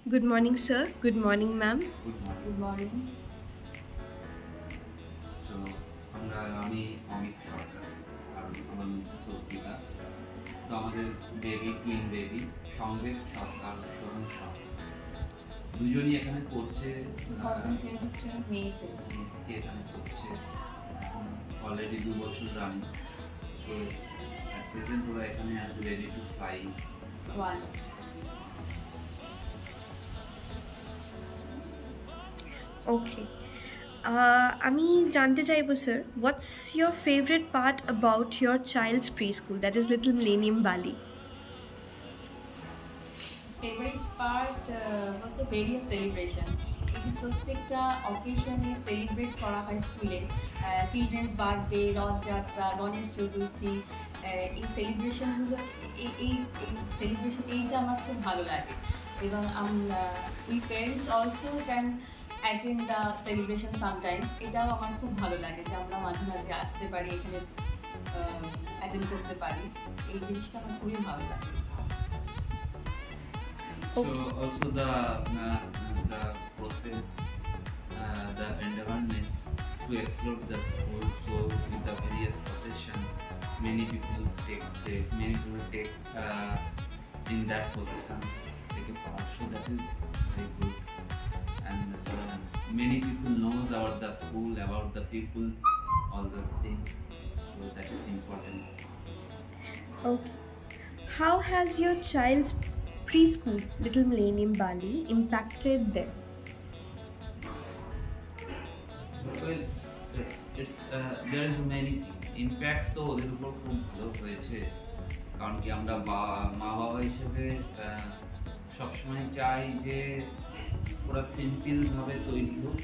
Good morning, sir. Good morning, ma'am. Good Good morning. morning. So আমি অমিত সরকার আর আমার Mrs Arpita. তো আমাদের টুইন বেবি সংবেদ সরকার, শোভন সরকার দুজনই এখানে পড়ছে। 2023 মে থেকে এখানে পড়ছে, এখন অলরেডি 2 বছর রানিং। সো অ্যাট প্রেজেন্ট ওরা এখানে আছে রেডি টু ফ্লাই। 1. Okay. আমি জানতে চাইবো sir, what's your favorite part about your child's preschool, that is Little Millennium Bali? Favorite part was the various celebration. এই যে প্রত্যেকটা অকেশনে সেলিব্রেট করা হয় স্কুলে, চিলড্রেন্স বার্থডে, রথযাত্রা, গণেশ চতুর্থী, এই সেলিব্রেশনগুলো, এই সেলিব্রেশন এইটা আমার খুব ভালো লাগে। এবং we parents also can attend the celebration sometimes, এটাও আমার খুব ভালো লাগে যে আমরা মাঝে মাঝে আসতে পারি, এখানে অ্যাটেন্ড করতে পারি, এই জিনিসটা আমার খুবই ভালো লাগে। So also the process, the endeavorness to explore the school. So with the various possession, many people take in that possession take a part. So that is very good, and many people knows about the school, about the peoples, all those things. So that is important. Okay. How has your child's preschool, Little Millennium Bali, impacted them? Well, it's there is many impact তো ওদের উপর খুব ভালো হয়েছে, কারণ কি আমরা মা বাবা হিসেবে সবসময় চাই যে ওরা সিম্পল ভাবে তৈরি হোক,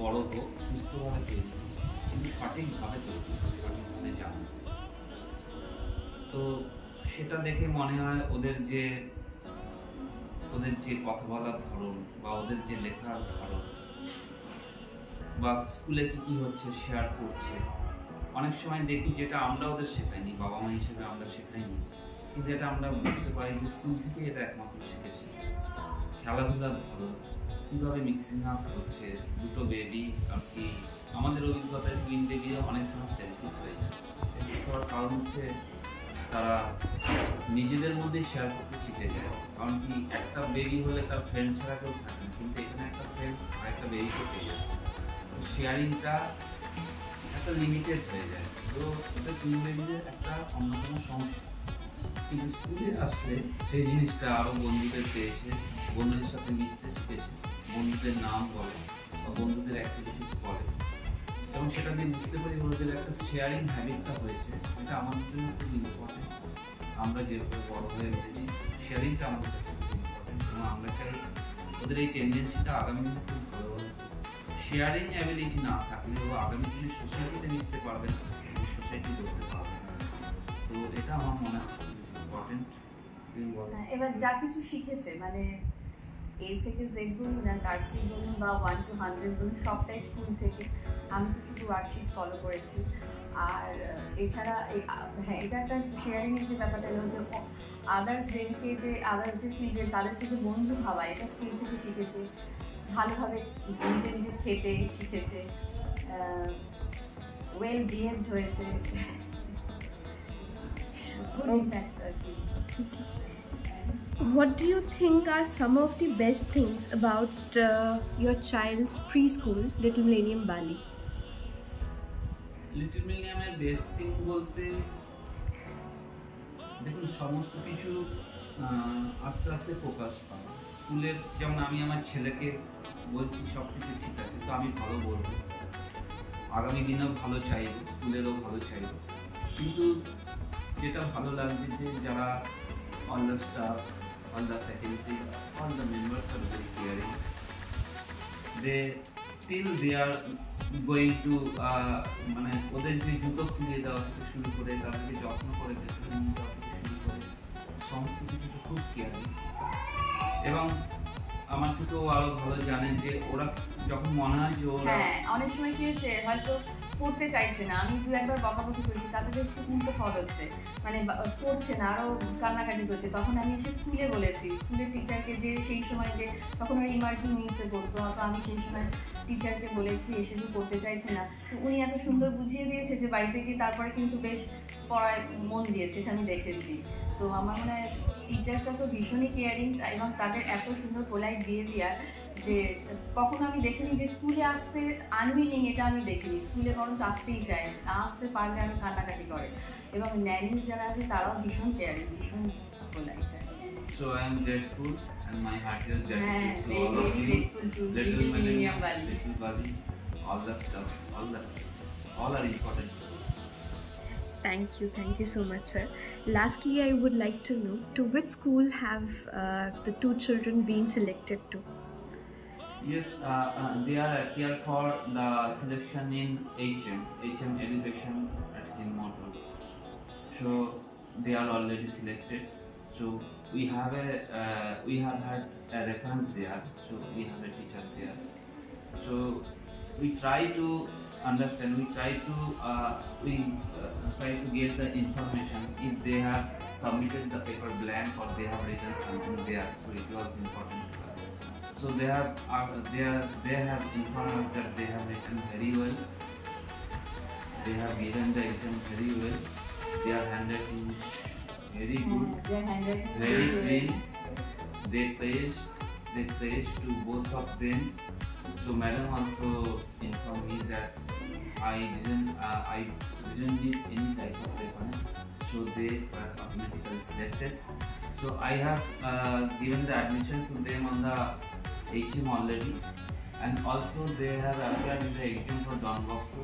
বড় হোক, সুস্থভাবে তৈরি হোক, কিন্তু সঠিকভাবে তৈরি হোক, সঠিকভাবে জানো। তো সেটা দেখে মনে হয় ওদের যে কথা বলার ধরন বা ওদের যে লেখার ধরন বা স্কুলে কি হচ্ছে শেয়ার করছে, অনেক সময় দেখি যেটা আমরা ওদের শেখাইনি, বাবা মা হিসেবে আমরা শেখাইনি, কিন্তু এটা আমরা বুঝতে পারি যে স্কুল থেকে এটা একমাত্র শিখেছে। খেলাধুলার ধরন, কীভাবে মিক্সিং আপ হচ্ছে দুটো বেবি, আর কি আমাদের অভিজ্ঞতায় টুইন বেবি অনেক সময় সেলফিশ হয়ে যায়। সেলফিশ হওয়ার কারণ হচ্ছে তারা নিজেদের মধ্যে শেয়ার করতে শিখে যায়, কারণ কি একটা বেবি হলে তার ফ্রেন্ড ছাড়া কেউ থাকে না, কিন্তু এখানে একটা ফ্রেন্ড আর একটা বেবিকে পেয়ে যাচ্ছে, তো শেয়ারিংটা একটা লিমিটেড হয়ে যায়। তো এটা টুইন বেবিদের একটা অন্যতম সমস্যা, কিন্তু স্কুলে আসলে সেই জিনিসটা আরও বন্ধুদের পেয়েছে, বন্ধুদের সাথে মিশতে শিখেছে, বন্ধুদের নাম বলে বা বন্ধুদের অ্যাক্টিভিটিস বলে, এবং সেটা দিয়ে বুঝতে পারি ওদের একটা শেয়ারিং হ্যাবিটটা হয়েছে। এটা আমাদের জন্য খুব ইম্পর্টেন্ট। আমরা যেভাবে বড় হয়ে উঠেছি, শেয়ারিংটা আমাদের কাছে খুব ইম্পর্টেন্ট, এবং আমরা চাই ওদের এই টেন্ডেন্সিটা আগামী দিনে খুব ভালোভাবে, শেয়ারিং অ্যাবিলিটি না থাকলে ও আগামী দিনে সোসাইটিতে মিশতে পারবে না, সোসাইটি করতে পারবে না। তো এটা আমার মনে হয় ইম্পর্টেন্ট। এবার যা কিছু শিখেছে, মানে এ থেকে জেড বলুন না, কার্সি বলুন বা 1 to 100 বলুন, সবটাই স্কুল থেকে। আমি তো শুধু ওয়ার্কশিট ফলো করেছি। আর এছাড়া হ্যাঁ, এটা একটা শেয়ারিংয়ের যে ব্যাপারটা হলো যে আদার্স বেবিকে, যে আদার্স যে চিলড্রেন, তাদেরকে যে বন্ধু ভাবা, এটা স্কুল থেকে শিখেছে। ভালোভাবে নিজে নিজে খেতে শিখেছে, ওয়েল বিহেভড হয়েছে। গুড ইম্প্যাক্ট আর কি। What do you think are some of the best things about your child's preschool, Little Millennium Bali? Little মিলিয়ামের বেস্ট থিং বলতে, দেখুন সমস্ত কিছু আস্তে আস্তে প্রকাশ পায় স্কুলের। যেমন আমি আমার ছেলেকে বলছি সব কিছু ঠিক আছে, তো আমি ভালো বলবো, আগামী দিনেও ভালো চাইবো, স্কুলেরও ভালো চাইবো, কিন্তু যেটা ভালো লাগবে যে যারা all the staffs, all the faculties, all the members are very caring. They till they are going to মানে ওদের যে জুতো খুলিয়ে দেওয়া থেকে শুরু করে, তাদেরকে যত্ন করে ভেতরে নিয়ে যাওয়া থেকে শুরু করে, সমস্ত কিছু খুব কেয়ারিং। এবং আমার থেকেও আরো ভালো জানে যে ওরা যখন মনে হয় যে ওরা হ্যাঁ, অনেক সময় কি হয়েছে, হয়তো পড়তে চাইছে না। আমি দু একবার বকাবকি করেছি, তাতে দেখছি উল্টো ফল হচ্ছে, মানে পড়ছে না, আরও কান্নাকাটি করছে। তখন আমি এসে স্কুলে বলেছি, স্কুলের টিচারকে, যে সেই সময় যে তখন ওরা ইমার্জিং নিউজে পড়তো, তো আমি সেই সময় টিচারকে বলেছি এসে যে পড়তে চাইছে না। তো উনি এত সুন্দর বুঝিয়ে দিয়েছে যে বাড়িতে গিয়ে তারপরে কিন্তু বেশ পড়ায় মন দিয়েছে, এটা আমি দেখেছি। তো আমার মনে হয় টিচার্সরা তো ভীষণই কেয়ারিং, এবং তাদের এত সুন্দর পোলাইট বিহেভিয়ার যে কখনো আমি দেখিনি যে স্কুলে আসতে আনউইলিং, এটা আমি দেখিনি। স্কুলে বরঞ্চ আসতেই চায়, না আসতে পারলে আমি কান্নাকাটি করে। এবং ন্যানিজ যারা আছে তারাও ভীষণ কেয়ারিং, ভীষণ polite. So I am grateful and my heartiest হ্যাঁ, gratitude to very all of very you, grateful to Little Little Millennium, Millennium Valley. Little Valley, all the stuffs, all the teachers, all are important to us. Thank you so much, sir. Lastly, I would like to know, to which school have the two children been selected to? Yes, they are appear for the selection in HM Education at Hinmotor. So they are already selected. So we have had a reference there. So we have a teacher there. So we try to understand. We try to get the information if they have submitted the paper blank or they have written something there. So it was important to us. So they have informed us that they have written very well. They have given the exam very well. Their handwriting is very good, Their handwriting is very very clean. well. They praised to both of them. So madam also informed me that I didn't need any type of reference. So they were automatically selected. So I have given the admission to them on the HM already, and also they have appeared in the exam for Don Bosco.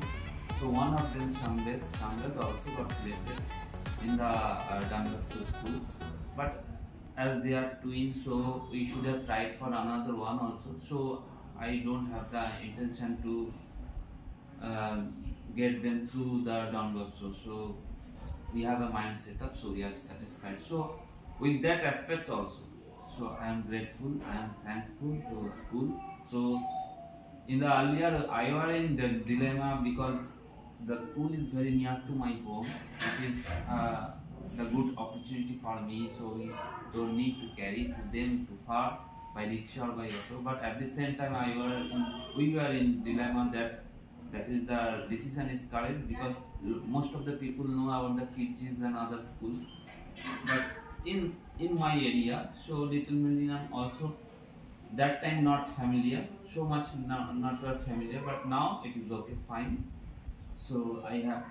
So one of them, Sangad also got selected in the Don Bosco school. But as they are twins, so we should have tried for another one also. So I don't have the intention to get them through the Don Bosco. So we have a mind set up, so we are satisfied. So with that aspect also, so I am grateful, I am thankful to school. So in the earlier I was in the dilemma because the school is very near to my home. It is the good opportunity for me, so we don't need to carry to them too far by rickshaw or by auto. But at the same time we were in dilemma that this is the decision is correct because most of the people know about the kids and other school. But in my area, so Little Millennium also that time not familiar, so much not very familiar, but now it is okay, fine. So I have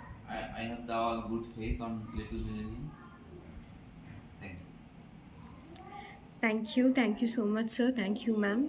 the all good faith on Little Millennium. Thank you. Thank you so much, sir. Thank you, ma'am.